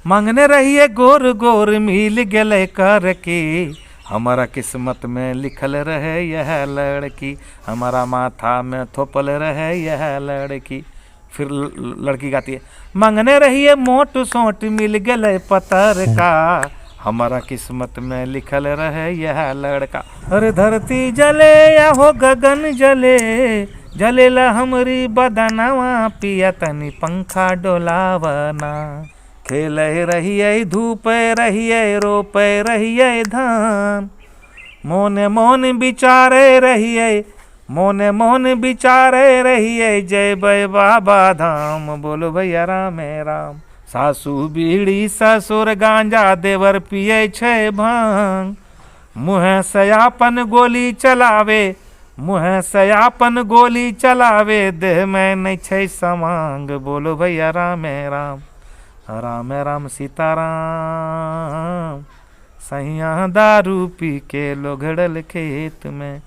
मांगने रहिए गोर गोर मिल गले कर के, हमारा किस्मत में लिखल रहे यह लड़की, हमारा माथा में थोपल रहे यह लड़की। फिर लड़की गाती है, मांगने रहिए मोट सोट मिल गले पतर का, हमारा किस्मत में लिखल रहे यह लड़का। अरे धरती जले या हो गगन जले, जलेला हमरी बदनवा, पिया तनी पंखा डोलावना। खेल रहिए धूप रहिए रोपे रहिए धान, मोने मोन बिचारे रहिए, मोने मोन बिचारे रहिए, जय बै बाबा धाम, बोलो भैया राम राम। सासू बीड़ी ससुर गांजा, देवर पिए छे भांग, मुँह सयापन गोली चलावे, मुँह सयापन गोली चलावे, देह में नहीं छे समांग, बोलो भैया राम राम। राम राम सीताराम, सैया दारू पी के लोगड़ल खेत में।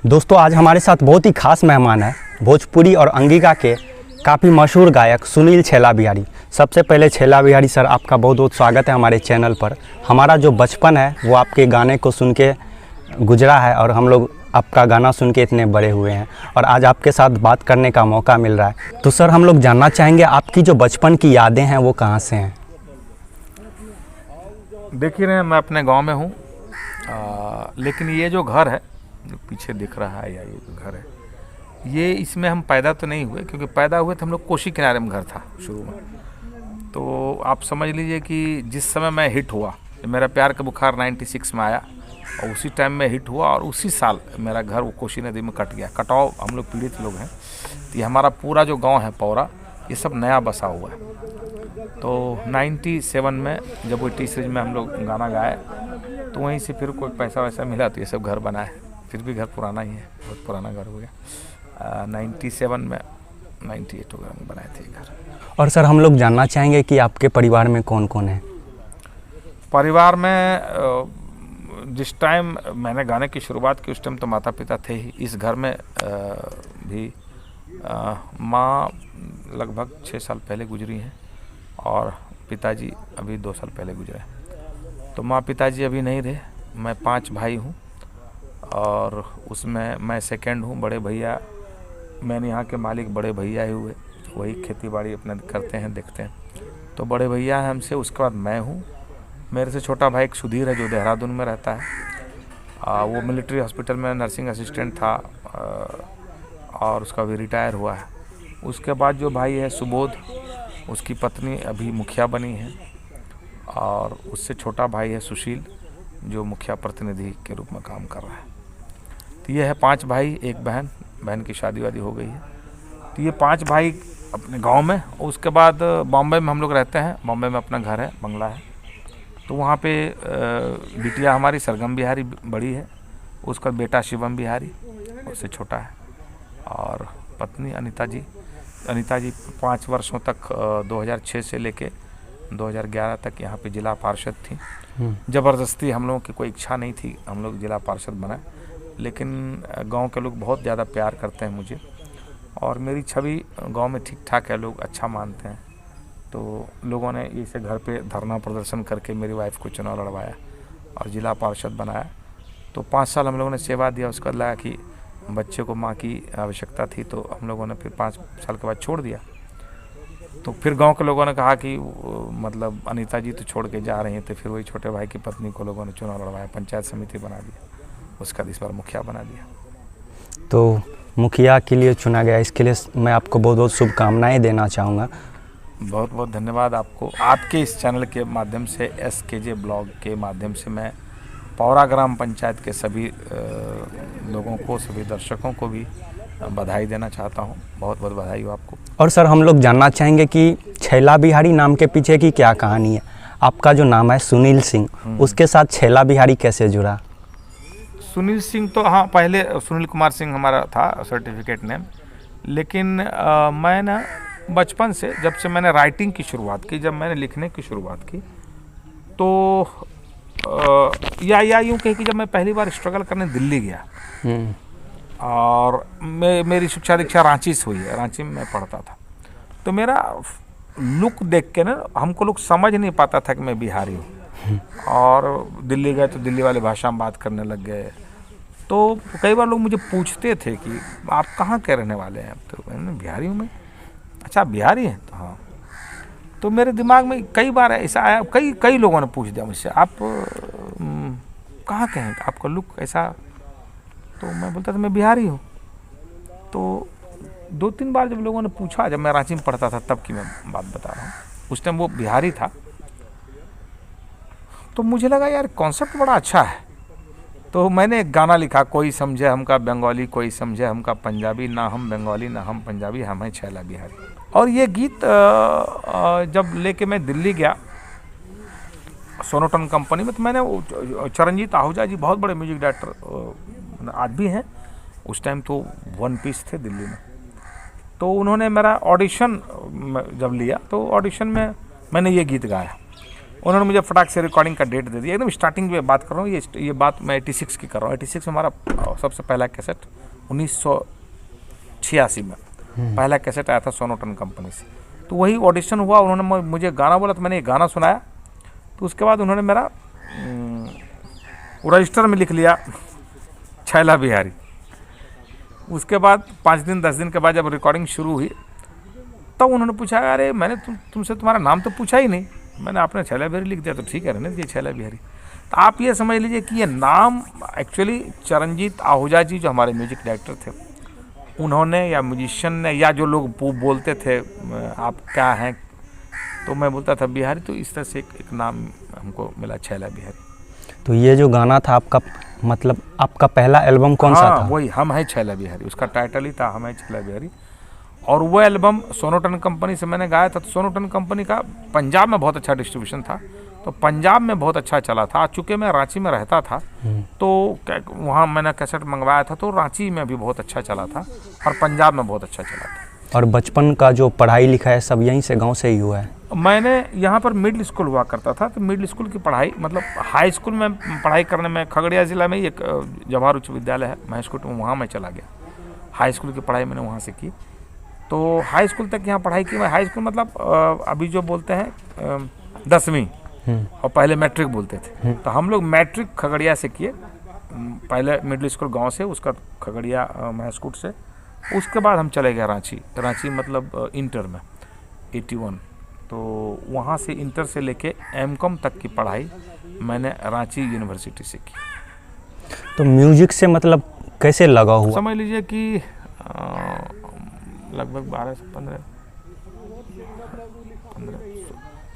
दोस्तों आज हमारे साथ बहुत ही खास मेहमान है, भोजपुरी और अंगिका के काफ़ी मशहूर गायक सुनील छैला बिहारी। सबसे पहले छैला बिहारी सर, आपका बहुत बहुत स्वागत है हमारे चैनल पर। हमारा जो बचपन है वो आपके गाने को सुन के गुजरा है और हम लोग आपका गाना सुन के इतने बड़े हुए हैं और आज आपके साथ बात करने का मौका मिल रहा है। तो सर हम लोग जानना चाहेंगे आपकी जो बचपन की यादें हैं वो कहाँ से हैं? देखिए रहे मैं अपने गांव में हूँ, लेकिन ये जो घर है जो पीछे दिख रहा है, या ये जो घर है, ये इसमें हम पैदा तो नहीं हुए, क्योंकि पैदा हुए तो हम लोग कोसी किनारे में घर था शुरू में। तो आप समझ लीजिए कि जिस समय मैं हिट हुआ, मेरा प्यार का बुखार 96 में आया और उसी टाइम में हिट हुआ और उसी साल मेरा घर वो कोसी नदी में कट गया। कटाव हम लोग पीड़ित लोग हैं, तो ये हमारा पूरा जो गांव है पौरा, ये सब नया बसा हुआ है। तो 97 में जब वो टी सीरीज में हम लोग गाना गाए, तो वहीं से फिर कोई पैसा वैसा मिला तो ये सब घर बनाए। फिर भी घर पुराना ही है, बहुत पुराना घर हो गया। 97 में 98 वगैरह में बनाए थे घर। और सर हम लोग जानना चाहेंगे कि आपके परिवार में कौन कौन है? परिवार में जिस टाइम मैंने गाने की शुरुआत की उस टाइम तो माता पिता थे ही। इस घर में भी माँ लगभग 6 साल पहले गुजरी हैं और पिताजी अभी 2 साल पहले गुजरे। तो माँ पिताजी अभी नहीं रहे। मैं 5 भाई हूँ और उसमें मैं सेकंड हूँ। बड़े भैया, मैंने यहाँ के मालिक बड़े भैया ही हुए, वही खेती बाड़ी अपने करते हैं, देखते हैं। तो बड़े भैया हैं हमसे, उसके बाद मैं हूँ। मेरे से छोटा भाई एक सुधीर है जो देहरादून में रहता है। वो मिलिट्री हॉस्पिटल में नर्सिंग असिस्टेंट था और उसका भी रिटायर हुआ है। उसके बाद जो भाई है सुबोध, उसकी पत्नी अभी मुखिया बनी है और उससे छोटा भाई है सुशील जो मुखिया प्रतिनिधि के रूप में काम कर रहा है। तो ये है 5 भाई, एक बहन, बहन की शादी वादी हो गई है। तो ये 5 भाई अपने गांव में। उसके बाद बॉम्बे में हम लोग रहते हैं। बॉम्बे में अपना घर है, बंगला है। तो वहाँ पे बिटिया हमारी सरगम बिहारी बड़ी है, उसका बेटा शिवम बिहारी उससे छोटा है, और पत्नी अनीता जी 5 वर्षों तक 2006 से लेके 2011 तक यहाँ पे जिला पार्षद थी। ज़बरदस्ती हम लोगों की कोई इच्छा नहीं थी, हम लोग जिला पार्षद बने, लेकिन गांव के लोग बहुत ज़्यादा प्यार करते हैं मुझे और मेरी छवि गांव में ठीक ठाक है, लोग अच्छा मानते हैं। तो लोगों ने इसे घर पे धरना प्रदर्शन करके मेरी वाइफ को चुनाव लड़वाया और जिला पार्षद बनाया। तो 5 साल हम लोगों ने सेवा दिया। उसके बाद लगा कि बच्चे को माँ की आवश्यकता थी, तो हम लोगों ने फिर 5 साल के बाद छोड़ दिया। तो फिर गांव के लोगों ने कहा कि मतलब अनीता जी तो छोड़ के जा रही हैं, तो फिर वही छोटे भाई की पत्नी को लोगों ने चुनाव लड़वाया, पंचायत समिति बना दिया, उसका इस बार मुखिया बना दिया। तो मुखिया के लिए चुना गया, इसके लिए मैं आपको बहुत बहुत शुभकामनाएं देना चाहूँगा। बहुत बहुत धन्यवाद आपको। आपके इस चैनल के माध्यम से, SKJ ब्लॉग के माध्यम से, मैं पौरा ग्राम पंचायत के सभी लोगों को, सभी दर्शकों को भी बधाई देना चाहता हूँ। बहुत बहुत बधाई हो आपको। और सर हम लोग जानना चाहेंगे कि छैला बिहारी नाम के पीछे की क्या कहानी है? आपका जो नाम है सुनील सिंह, उसके साथ छैला बिहारी कैसे जुड़ा? सुनील सिंह तो हाँ, पहले सुनील कुमार सिंह हमारा था सर्टिफिकेट नेम, लेकिन मैं ना बचपन से, जब से मैंने राइटिंग की शुरुआत की, जब मैंने लिखने की शुरुआत की, तो या यूँ कहे कि जब मैं पहली बार स्ट्रगल करने दिल्ली गया और मेरी शिक्षा दीक्षा रांची से हुई है, रांची में मैं पढ़ता था। तो मेरा लुक देख के ना हमको लोग समझ नहीं पाता था कि मैं बिहारी हूँ। और दिल्ली गए तो दिल्ली वाले भाषा में बात करने लग गए। तो कई बार लोग मुझे पूछते थे कि आप कहाँ के रहने वाले हैं? तो मैंने बिहारी हूँ मैं। अच्छा बिहारी हैं? तो हाँ। तो मेरे दिमाग में कई बार ऐसा आया, कई लोगों ने पूछ दिया मुझसे, आप कहाँ के हैं, आपका लुक ऐसा? तो मैं बोलता था मैं बिहारी हूँ। तो 2-3 बार जब लोगों ने पूछा, जब मैं रांची में पढ़ता था तब की मैं बात बता रहा हूँ, उस टाइम वो बिहारी था, तो मुझे लगा यार कॉन्सेप्ट बड़ा अच्छा है। तो मैंने एक गाना लिखा, कोई समझे हमका बंगाली, कोई समझे हमका पंजाबी, ना हम बंगाली ना हम पंजाबी, हम हैं छैला बिहारी। और ये गीत जब लेके मैं दिल्ली गया सोनोटन कंपनी में, तो मैंने चरणजीत आहूजा जी बहुत बड़े म्यूजिक डायरेक्टर आज भी हैं, उस टाइम तो वन पीस थे दिल्ली में। तो उन्होंने मेरा ऑडिशन जब लिया तो ऑडिशन में मैंने ये गीत गाया। उन्होंने मुझे फटाक से रिकॉर्डिंग का डेट दे दिया, एकदम स्टार्टिंग में बात कर रहा हूँ, ये बात मैं 86 की कर रहा हूँ। 86 में हमारा सबसे पहला कैसेट 1986 में पहला कैसेट आया था सोनोटन कंपनी से। तो वही ऑडिशन हुआ, उन्होंने मुझे गाना बोला, तो मैंने ये गाना सुनाया। तो उसके बाद उन्होंने मेरा रजिस्टर में लिख लिया छैला बिहारी। उसके बाद 5 दिन 10 दिन के बाद जब रिकॉर्डिंग शुरू हुई तब उन्होंने पूछा, अरे मैंने तुमसे तुम्हारा नाम तो पूछा ही नहीं। मैंने आपने छैला बिहारी लिख दिया। तो ठीक है, रहने दीजिए छैला बिहारी। तो आप ये समझ लीजिए कि ये नाम एक्चुअली चरणजीत आहूजा जी जो हमारे म्यूजिक डायरेक्टर थे, उन्होंने या म्यूजिशियन ने या जो लोग बोलते थे आप क्या हैं, तो मैं बोलता था बिहारी। तो इस तरह से एक नाम हमको मिला छैला बिहारी। तो ये जो गाना था आपका, मतलब आपका पहला एल्बम कौन सा था? वही हम हैं छैला बिहारी, उसका टाइटल ही था हम हैं छैला बिहारी। और वो एल्बम सोनोटन कंपनी से मैंने गाया था। तो सोनोटन कंपनी का पंजाब में बहुत अच्छा डिस्ट्रीब्यूशन था, तो पंजाब में बहुत अच्छा चला था। चूँकि मैं रांची में रहता था तो वहाँ मैंने कैसेट मंगवाया था, तो रांची में भी बहुत अच्छा चला था और पंजाब में बहुत अच्छा चला था। और बचपन का जो पढ़ाई लिखा है सब यहीं से, गांव से ही हुआ है? मैंने यहाँ पर मिडिल स्कूल हुआ करता था, तो मिडिल स्कूल की पढ़ाई मतलब हाई स्कूल में पढ़ाई करने में खगड़िया ज़िला में ही एक जवाहर उच्च विद्यालय है महसूट में, वहाँ मैं चला गया। हाई स्कूल की पढ़ाई मैंने वहाँ से की। तो हाई स्कूल तक यहाँ पढ़ाई की मैं। हाई स्कूल मतलब अभी जो बोलते हैं 10वीं, और पहले मैट्रिक बोलते थे। तो हम लोग मैट्रिक खगड़िया से किए, पहले मिडिल स्कूल गांव से, उसका खगड़िया महसूट से। उसके बाद हम चले गए रांची। रांची मतलब इंटर में 81। तो वहाँ से इंटर से लेके एमकॉम तक की पढ़ाई मैंने रांची यूनिवर्सिटी से की। तो म्यूजिक से मतलब कैसे लगा हुआ? समझ लीजिए कि लगभग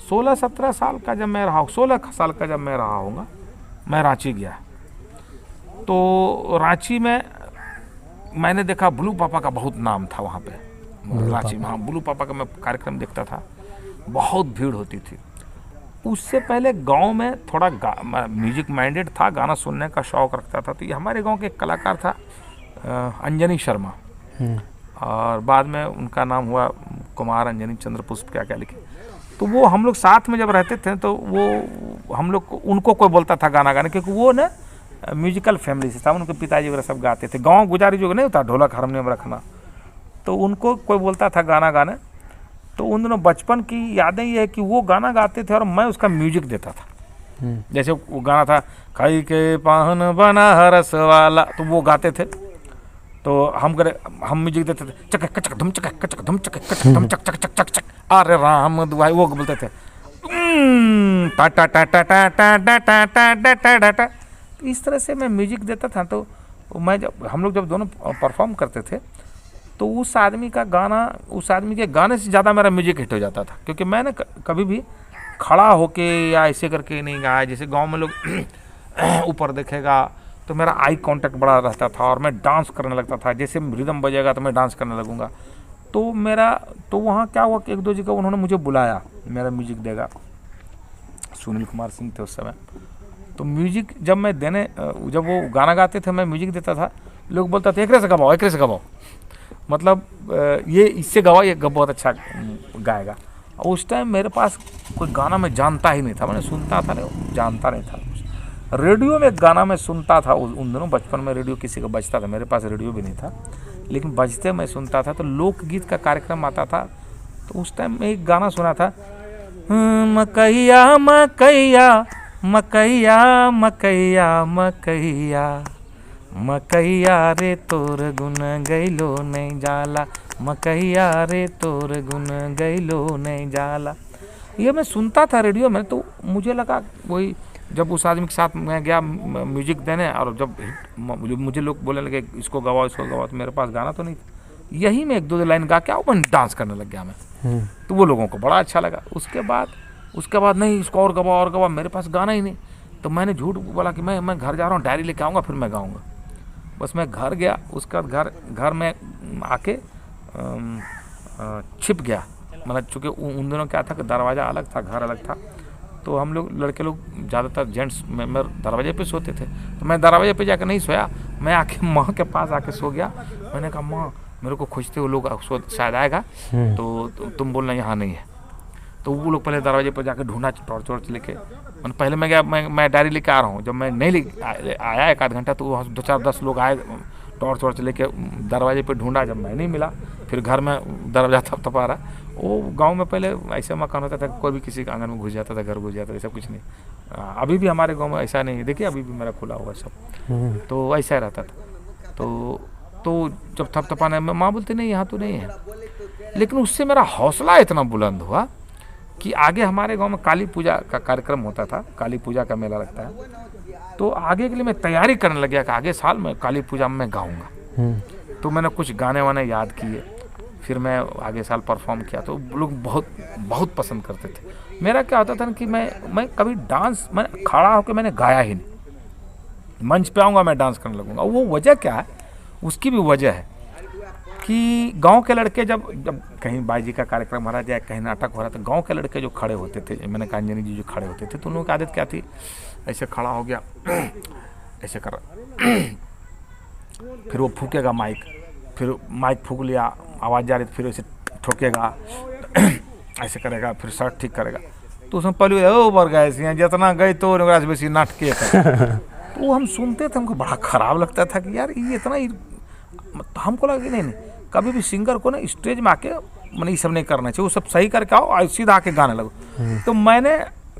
16-17 साल का जब मैं रहा, 16 साल का जब मैं रहा होऊंगा, मैं रांची गया। तो रांची में मैंने देखा ब्लू पापा का बहुत नाम था वहाँ पे रांची में। हाँ, ब्लू पापा का मैं कार्यक्रम देखता था, बहुत भीड़ होती थी। उससे पहले गांव में थोड़ा म्यूजिक माइंडेड था, गाना सुनने का शौक़ रखता था। तो ये हमारे गांव के एक कलाकार था अंजनी शर्मा, और बाद में उनका नाम हुआ कुमार अंजनी चंद्र पुष्प क्या क्या लिखे। तो वो हम लोग साथ में जब रहते थे तो वो हम लोग उनको कोई बोलता था गाना गाने, क्योंकि वो ना म्यूजिकल फैमिली से था, उनके पिताजी वगैरह सब गाते थे। गांव गुजारी जो नहीं होता ढोलक हारमोनियम रखना, तो उनको कोई बोलता था गाना गाने। तो उन दोनों बचपन की यादें ये है कि वो गाना गाते थे और मैं उसका म्यूजिक देता था। जैसे वो गाना था खाई के पाहन बना हरस वाला, तो वो गाते थे। तो हम म्यूजिक देते थे, चक चक धुम चक चक धुम चक चक धुम चक चक चक चक चक, अरे राम दुआई, वो बोलते थे टा टा टा टा टा टा टा टा टा टा टा। इस तरह से मैं म्यूजिक देता था। तो मैं जब हम लोग जब दोनों परफॉर्म करते थे तो उस आदमी का गाना, उस आदमी के गाने से ज़्यादा मेरा म्यूजिक हिट हो जाता था, क्योंकि मैंने कभी भी खड़ा होके या ऐसे करके नहीं गाया। जैसे गांव में लोग ऊपर देखेगा तो मेरा आई कांटेक्ट बड़ा रहता था और मैं डांस करने लगता था। जैसे रिदम बजेगा तो मैं डांस करने लगूंगा। तो वहाँ क्या हुआ कि 1-2 जगह उन्होंने मुझे बुलाया, मेरा म्यूजिक देगा। सुनील कुमार सिंह थे उस समय। तो म्यूजिक जब मैं जब वो गाना गाते थे मैं म्यूजिक देता था, लोग बोलते थे एकरे से गवाओ, मतलब ये इससे गवाओ, ये बहुत अच्छा गाएगा। और उस टाइम मेरे पास कोई गाना मैं जानता ही नहीं था, मैंने सुनता था नहीं, जानता नहीं था। रेडियो में गाना मैं सुनता था उन दिनों, बचपन में रेडियो किसी का बजता था, मेरे पास रेडियो भी नहीं था, लेकिन बजते मैं सुनता था। तो लोकगीत का कार्यक्रम आता था तो उस टाइम में एक गाना सुना था, मकैया मकैया मकैया मकैया मकैया मकैया रे तोर गुन गैलो नहीं जाला, मकैया रे तोर गुन गैलो नहीं जाला। ये मैं सुनता था रेडियो में, तो मुझे लगा वही जब उस आदमी के साथ मैं गया म्यूजिक देने, और जब मुझे लोग बोलने लगे इसको गवाओ इसको गवाओ, तो मेरे पास गाना तो नहीं था। यही मैं 1-2 लाइन गा के मैं डांस करने लग गया मैं। तो वो लोगों को बड़ा अच्छा लगा। उसके बाद नहीं इसको और गवा, मेरे पास गाना ही नहीं। तो मैंने झूठ बोला कि मैं घर जा रहा हूँ, डायरी लेके आऊँगा फिर मैं गाऊँगा। बस मैं घर गया, उसके बाद घर में आके छिप गया। मतलब चूँकि उन दिनों क्या था कि दरवाज़ा अलग था, घर अलग था, तो हम लोग लड़के लोग ज़्यादातर जेंट्स मेंबर दरवाजे पे सोते थे। तो मैं दरवाजे पे जाकर नहीं सोया, मैं आके माँ के पास आके सो गया। मैंने कहा माँ मेरे को खोजते वो लोग शायद आएगा, तो तुम बोलना यहाँ नहीं है। तो वो लोग पहले दरवाजे पर जाकर ढूंढा टॉर्च लेके। मैंने पहले मैं गया, मैं डायरी लेके आ रहा हूँ। जब मैं नहीं आया 1-8 घंटा, तो 2-4-10 लोग आए टॉर्च लेके, दरवाजे पे ढूंढा। जब मैं नहीं मिला, फिर घर में दरवाजा थपथपा रहा। वो गांव में पहले ऐसे मकान होता था, कोई भी किसी के आंगन में घुस जाता था, घर घुस जाता था, ऐसा कुछ नहीं। अभी भी हमारे गांव में ऐसा नहीं है, देखिए अभी भी मेरा खुला हुआ सब, तो ऐसा रहता था। तो जब थपथपाने में माँ बोलती नहीं यहाँ तो नहीं है, लेकिन उससे मेरा हौसला इतना बुलंद हुआ कि आगे हमारे गांव में काली पूजा का कार्यक्रम होता था, काली पूजा का मेला लगता है। तो आगे के लिए मैं तैयारी करने लग गया कि आगे साल में काली पूजा में मैं गाऊंगा। तो मैंने कुछ गाने वाने याद किए, फिर मैं आगे साल परफॉर्म किया। तो लोग बहुत पसंद करते थे। मेरा क्या होता था ना कि मैं कभी डांस, मैं खड़ा होकर मैंने गाया ही नहीं। मंच पे आऊँगा मैं डांस करने लगूंगा। वो वजह क्या है, उसकी भी वजह है कि गांव के लड़के जब कहीं बाईजी का कार्यक्रम हो रहा है या कहीं नाटक हो रहा था, गांव के लड़के जो खड़े होते थे, मैंने कहा अंजनी जी जो खड़े होते थे, तो उन लोगों की आदत क्या थी, ऐसे खड़ा हो गया, ऐसे कर, फिर वो फूकेगा माइक, फिर माइक फूक लिया, आवाज़ जा रही, फिर ऐसे ठोकेगा, ऐसे करेगा, फिर शर्ट ठीक करेगा। तो उसमें पहले ओवर गए यहाँ जितना गए तो बेसी नाटके तो वो हम सुनते थे, हमको बड़ा खराब लगता था कि यार ये इतना ही। हमको लगा कि नहीं कभी भी सिंगर को ना स्टेज में आके मैंने ये सब नहीं करना चाहिए, वो सब सही करके आओ, सीधा आके गाने लगो। तो मैंने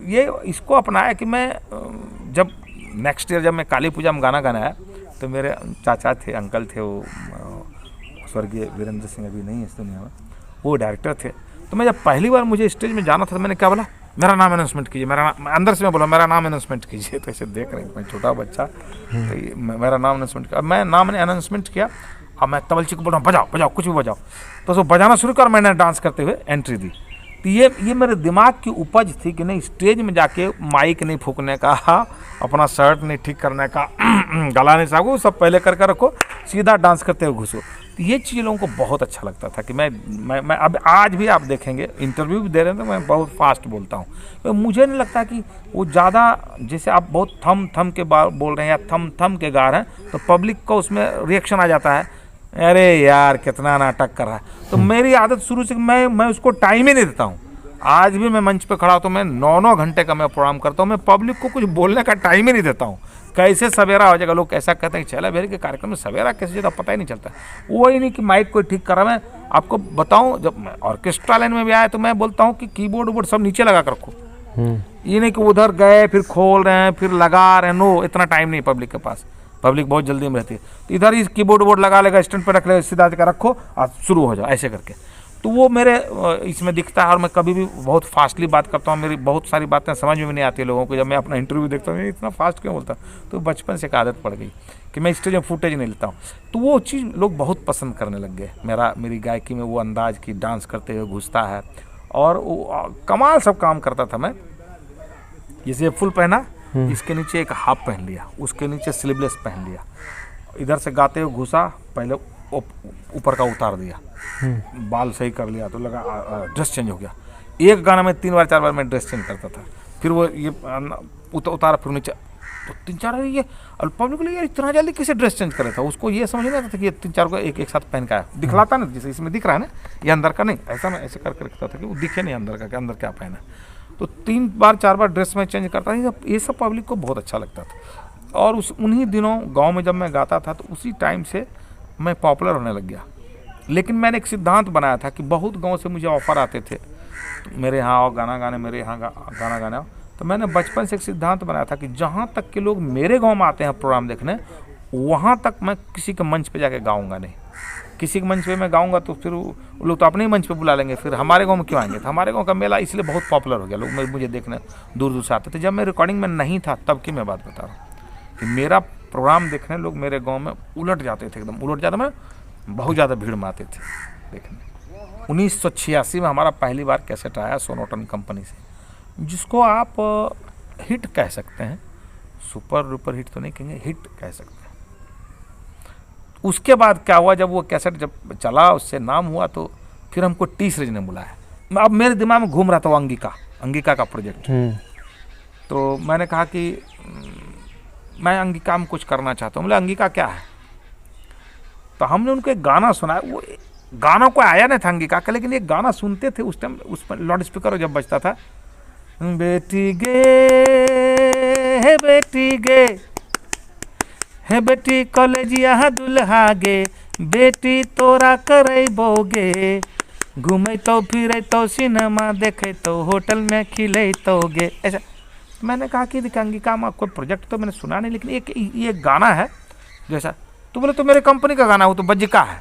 ये इसको अपनाया कि मैं जब नेक्स्ट ईयर जब मैं काली पूजा में गाना गाना आया, तो मेरे चाचा थे, अंकल थे, वो स्वर्गीय वीरेंद्र सिंह अभी नहीं है इस दुनिया में, वो डायरेक्टर थे। तो मैं जब पहली बार मुझे स्टेज में जाना था, तो मैंने क्या बोला, मेरा नाम अनाउंसमेंट कीजिए, अंदर से मैं बोला मेरा नाम अनाउंसमेंट कीजिए। तो ऐसे देख रहे हैं, मैं छोटा बच्चा, तो मेरा नाम अनाउंसमेंट किया। मैं नाम ने अनाउंसमेंट किया, अब मैं तबलची को बोल रहा हूँ बजाओ कुछ भी बजाओ। तो उसको बजाना शुरू कर, मैंने डांस करते हुए एंट्री दी। तो ये मेरे दिमाग की उपज थी कि नहीं, स्टेज में जाके माइक नहीं फूकने का, अपना शर्ट नहीं ठीक करने का, गला नहीं सागो, सब पहले करके रखो, सीधा डांस करते हुए घुसो। तो ये चीज़ लोगों को बहुत अच्छा लगता था कि मैं अब आज भी आप देखेंगे इंटरव्यू भी दे रहे हैं तो मैं बहुत फास्ट बोलता हूँ। तो मुझे नहीं लगता कि वो ज़्यादा, जैसे आप बहुत थम के बोल रहे हैं या थम के गा रहे हैं, तो पब्लिक को उसमें रिएक्शन आ जाता है, अरे यार कितना नाटक कर रहा है। तो मेरी आदत शुरू से मैं उसको टाइम ही नहीं देता हूँ। आज भी मैं मंच पे खड़ा हूँ तो मैं 9-9 घंटे का मैं प्रोग्राम करता हूँ, मैं पब्लिक को कुछ बोलने का टाइम ही नहीं देता हूँ। कैसे सवेरा हो जाएगा, लोग कैसा कहते हैं कि चला बेरी के कार्यक्रम में सवेरा कैसे जाता पता ही नहीं चलता। वो ही नहीं कि माइक कोई ठीक कर रहा। मैं आपको बताऊँ, जब मैं ऑर्केस्ट्रा लाइन में भी आया तो मैं बोलता हूँ कि कीबोर्ड सब नीचे लगा कर रखो। ये नहीं कि उधर गए फिर खोल रहे हैं फिर लगा रहे हैं, नो, इतना टाइम नहीं पब्लिक के पास, पब्लिक बहुत जल्दी में रहती है। तो इधर ही कीबोर्ड लगा लेगा, स्टैंड पर रख लेगा, सीधा जगह रखो और शुरू हो जाओ ऐसे करके। तो वो मेरे इसमें दिखता है। और मैं कभी भी बहुत फास्टली बात करता हूँ, मेरी बहुत सारी बातें समझ में भी नहीं आती लोगों को। जब मैं अपना इंटरव्यू देखता हूँ इतना फास्ट क्यों बोलता, तो बचपन से एक आदत पड़ गई कि मैं स्टेज में फुटेज नहीं लेता हूँ। तो वो चीज़ लोग बहुत पसंद करने लग गए, मेरी गायकी में वो अंदाज की डांस करते हुए घुसता है। और वो कमाल सब काम करता था मैं। जैसे फुल पहना, इसके नीचे एक हाफ पहन लिया, उसके नीचे स्लीवलेस पहन लिया, इधर से गाते हुए घुसा, पहले ऊपर का उतार दिया, बाल सही कर लिया, तो लगा ड्रेस चेंज हो गया। एक गाना में 3-4 बार मैं ड्रेस चेंज करता था। फिर वो ये उतारा, फिर नीचे, तो 3-4 ये पब्लिक को इतना जल्दी कैसे ड्रेस चेंज करे था। उसको ये समझ नहीं आता था कि ये 3-4 को एक साथ पहन का है, दिखलाता ना, जैसे इसमें दिख रहा है ना, ये अंदर का नहीं, ऐसा मैं ऐसे करके रखता था कि वो दिखे नहीं अंदर का कि अंदर क्या पहना है। तो 3-4 बार ड्रेस में चेंज करता था। ये सब पब्लिक को बहुत अच्छा लगता था। और उन्हीं दिनों गांव में जब मैं गाता था, तो उसी टाइम से मैं पॉपुलर होने लग गया। लेकिन मैंने एक सिद्धांत बनाया था कि बहुत गांव से मुझे ऑफ़र आते थे, मेरे यहाँ आओ गाना गाने, मेरे यहाँ गाना गाने आओ। तो मैंने बचपन से एक सिद्धांत बनाया था कि जहाँ तक के लोग मेरे गांव में आते हैं प्रोग्राम देखने, वहाँ तक मैं किसी के मंच पे जाके गाऊंगा नहीं। किसी के मंच पे मैं गाऊंगा तो फिर वो लोग तो अपने ही मंच पे बुला लेंगे, फिर हमारे गांव में क्यों आएंगे। तो हमारे गांव का मेला इसलिए बहुत पॉपुलर हो गया, लोग मुझे देखने दूर दूर से आते थे। जब मैं रिकॉर्डिंग में नहीं था तब की मैं बात बता रहा हूँ कि मेरा प्रोग्राम देखने लोग मेरे गाँव में उलट जाते थे, एकदम उलट जाते, मैं बहुत ज़्यादा भीड़ में आते थे देखने। 1986 में हमारा पहली बार कैसेट आया सोनोटन कंपनी से, जिसको आप हिट कह सकते हैं, सुपर डुपर हिट तो नहीं कहेंगे, हिट कह सकते हैं। उसके बाद क्या हुआ, जब वो कैसेट जब चला, उससे नाम हुआ, तो फिर हमको टी सीरीज ने बुलाया। अब मेरे दिमाग में घूम रहा था वो अंगिका का प्रोजेक्ट। तो मैंने कहा कि मैं अंगिका में कुछ करना चाहता हूँ। बोले अंगिका क्या है? तो हमने उनको एक गाना सुनाया। वो गाना को आया नहीं था अंगिका का, लेकिन एक गाना सुनते थे उस टाइम, उस पर लाउड स्पीकर जब बजता था, बेटी गे हे बेटी गे हे बेटी कॉलेजिया दुल्हा गे, बेटी तोरा करैबोगे, घूमे तो फिरे तो सिनेमा देखे तो होटल में खिले तो गे। ऐसा मैंने कहा कि अंगिका में कोई प्रोजेक्ट तो मैंने सुना नहीं, लेकिन एक ये गाना है जैसा। तो बोले तो मेरे कंपनी का गाना, वो तो बजिका है।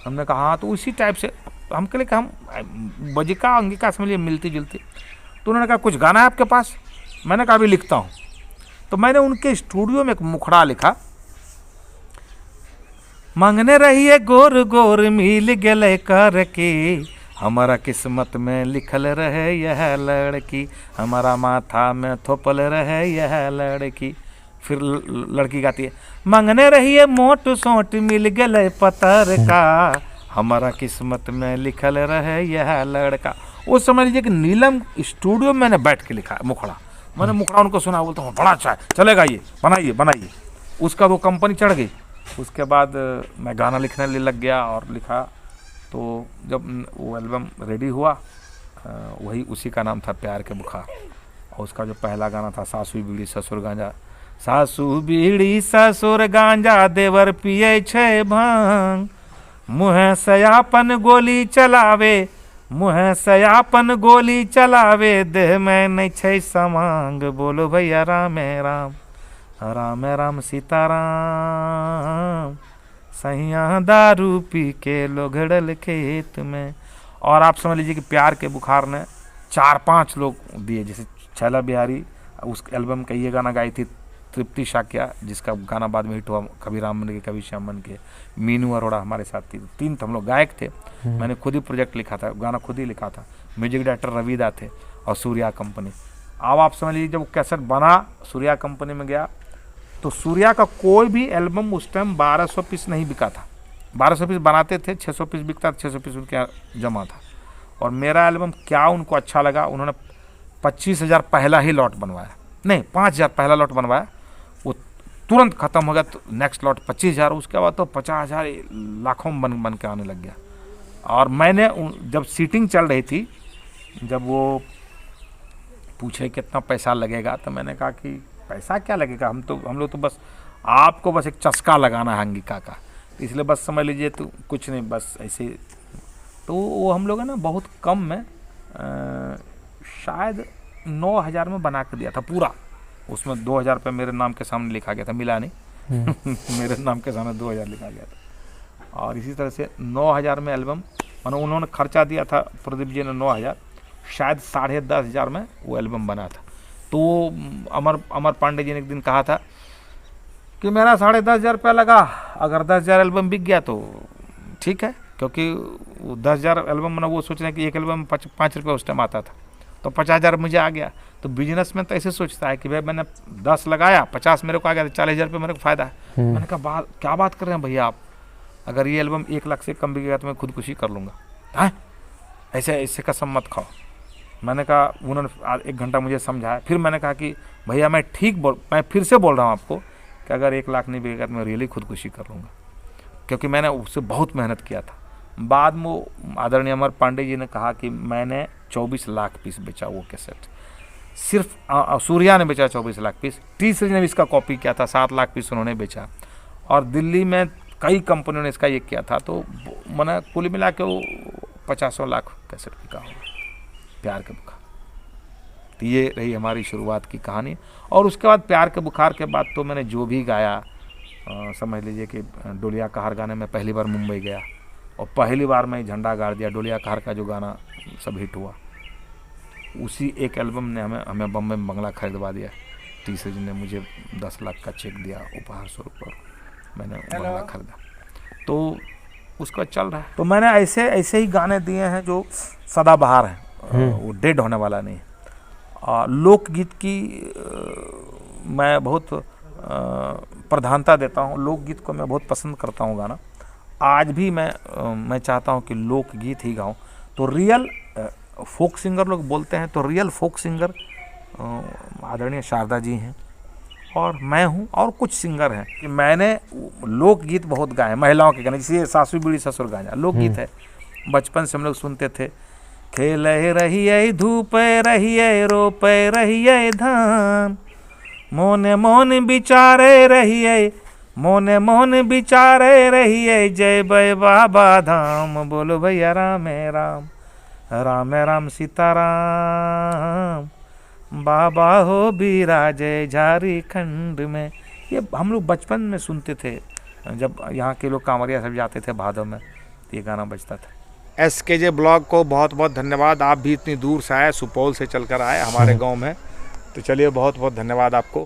हमने कहा हाँ, तो उसी टाइप से हम कहे कि हम बजिका अंगिका समझ लिए मिलती जुलती। तो उन्होंने कहा कुछ गाना है आपके पास? मैंने कहा अभी लिखता हूँ। तो मैंने उनके स्टूडियो में एक मुखड़ा लिखा, मांगने रहिए गोर गोर मिल गले कर के, हमारा किस्मत में लिखल रहे यह लड़की, हमारा माथा में थोपल रहे यह लड़की। फिर लड़की गाती है, मांगने रहिए मोट सोट मिल गले पतर का, हमारा किस्मत में लिखल रहे यह लड़का। वो समझ लीजिए कि नीलम स्टूडियो में मैंने बैठ के लिखा मुखड़ा। मैंने मुखड़ा उनको सुना, बोलता हूँ बड़ा अच्छा है, चलेगा ये, बनाइए बनाइए। उसका वो कंपनी चढ़ गई। उसके बाद मैं गाना लिखने लग गया और लिखा। तो जब वो एल्बम रेडी हुआ, वही उसी का नाम था प्यार के बुखार। और उसका जो पहला गाना था सासू बीड़ी ससुर गांजा, सासू बीड़ी ससुर गांजा देवर पिए छे भांग, मुँह सयापन गोली चलावे, मुँह सयापन गोली चलावे, देह में नहीं छे समांग, बोलो भैया राम राम राम राम सीताराम, सैया दारू पी के लोघड़ल खेत में। और आप समझ लीजिए कि प्यार के बुखार ने 4-5 लोग दिए, जैसे छैला बिहारी उस एल्बम का ये गाना गाई थी तृप्ति शाक्या, जिसका गाना बाद में हिट हुआ, कभी राम मन के कभी श्याम मन के। मीनू अरोड़ा हमारे साथ थी। 3 हम लोग गायक थे। मैंने खुद ही प्रोजेक्ट लिखा था, गाना खुद ही लिखा था। म्यूजिक डायरेक्टर रविदा थे और सूर्या कंपनी। अब आप समझ लीजिए जब वो कैसेट बना, सूर्या कंपनी में गया, तो सूर्या का कोई भी एल्बम उस टाइम 1200 पीस नहीं बिका था। 1200 पीस बनाते थे, 600 पीस बिकता था, 600 पीस उनके यहाँ जमा था। और मेरा एल्बम क्या उनको अच्छा लगा, उन्होंने 25,000 पहला ही लॉट बनवाया, नहीं 5,000 पहला लॉट बनवाया, वो तुरंत ख़त्म हो गया। तो नेक्स्ट लॉट 25,000, उसके बाद तो 50,000 लाखों में बन के आने लग गया। और मैंने जब सीटिंग चल रही थी, जब वो पूछे कितना पैसा लगेगा, तो मैंने कहा कि पैसा क्या लगेगा, हम लोग तो बस आपको बस एक चस्का लगाना है अंगिका का, इसलिए बस समझ लीजिए तो कुछ नहीं, बस ऐसे। तो वो हम लोग है ना बहुत कम में शायद 9,000 में बना के दिया था पूरा। उसमें 2,000 रुपये मेरे नाम के सामने लिखा गया था, मिला नहीं मेरे नाम के सामने 2,000 लिखा गया था। और इसी तरह से 9,000 में एल्बम, मानो उन्होंने खर्चा दिया था प्रदीप जी ने 9,000, शायद 10,500 में वो एल्बम बना था। तो अमर पांडे जी ने एक दिन कहा था कि मेरा 10,500 रुपया लगा, अगर 10,000 एल्बम बिक गया तो ठीक है, क्योंकि 10,000 एल्बम बना, वो सोच रहे हैं कि एक एल्बम में 5 रुपये उस टाइम आता था, तो 50,000 मुझे आ गया। तो बिजनेस में तो ऐसे सोचता है कि भाई मैंने 10 लगाया, 50 मेरे को आ गया, तो 40,000 रुपये मेरे को फ़ायदा है। मैंने कहा क्या बात कर रहे हैं भैया आप, अगर ये एल्बम 1 लाख से कम बिकेगा तो मैं खुदकुशी कर लूँगा। हाँ ऐसे कसम मत खाओ। मैंने कहा, उन्होंने 1 घंटा मुझे समझाया। फिर मैंने कहा कि भैया मैं फिर से बोल रहा हूँ आपको कि अगर 1 लाख नहीं बिकेगा तो मैं रियली खुदकुशी कर लूँगा, क्योंकि मैंने उससे बहुत मेहनत किया था। बाद में आदरणीय अमर पांडे जी ने कहा कि मैंने 24 लाख पीस बेचा वो कैसेट, सिर्फ सूर्या ने बेचा 24 लाख पीस। टी सीरीज ने भी इसका कॉपी किया था, 7 लाख पीस उन्होंने बेचा। और दिल्ली में कई कंपनियों ने इसका ये किया था, तो मैंने कुल मिला के वो 50 लाख कैसेट बिका होगा, प्यार के बुखार। तो ये रही हमारी शुरुआत की कहानी। और उसके बाद प्यार के बुखार के बाद तो मैंने जो भी गाया, समझ लीजिए कि डोलिया कहार गाने में पहली बार मुंबई गया और पहली बार मैं झंडा गाड़ दिया। डोलिया कहार का जो गाना सब हिट हुआ, उसी एक एल्बम ने हमें बम्बई में बंगला खरीदवा दिया। तीसरे दिन ने मुझे 10 लाख का चेक दिया उपहार स्वरूप और मैंने बंगला खरीदा। तो उसका चल रहा है। तो मैंने ऐसे ही गाने दिए हैं जो सदाबहार हैं, वो डेड होने वाला नहीं है। लोकगीत की मैं बहुत प्रधानता देता हूँ, लोकगीत को मैं बहुत पसंद करता हूँ गाना। आज भी मैं चाहता हूँ कि लोकगीत ही गाऊँ। तो रियल फोक सिंगर लोग बोलते हैं, तो रियल फोक सिंगर आदरणीय शारदा जी हैं और मैं हूँ और कुछ सिंगर हैं। कि मैंने लोकगीत बहुत गाए हैं, महिलाओं के गाने, जैसे सासू बीड़ी ससुर गाना लोकगीत है। बचपन से हम लोग सुनते थे, खेल रहिए धूप रहिए रोपे रहिए धान, मोने मोन बिचारे रहिए, मोने मोन बिचारे रहिए, जय बै बाबा धाम, बोलो भैया राम राम, राम राम सीताराम, बाबा हो बिराजे झारखंड में। ये हम लोग बचपन में सुनते थे, जब यहाँ के लोग कांवरिया सब जाते थे भादव में, तो ये गाना बजता था। SKJ ब्लॉग को बहुत बहुत धन्यवाद। आप भी इतनी दूर से आए, सुपौल से चलकर आए हमारे गांव में, तो चलिए बहुत बहुत धन्यवाद आपको।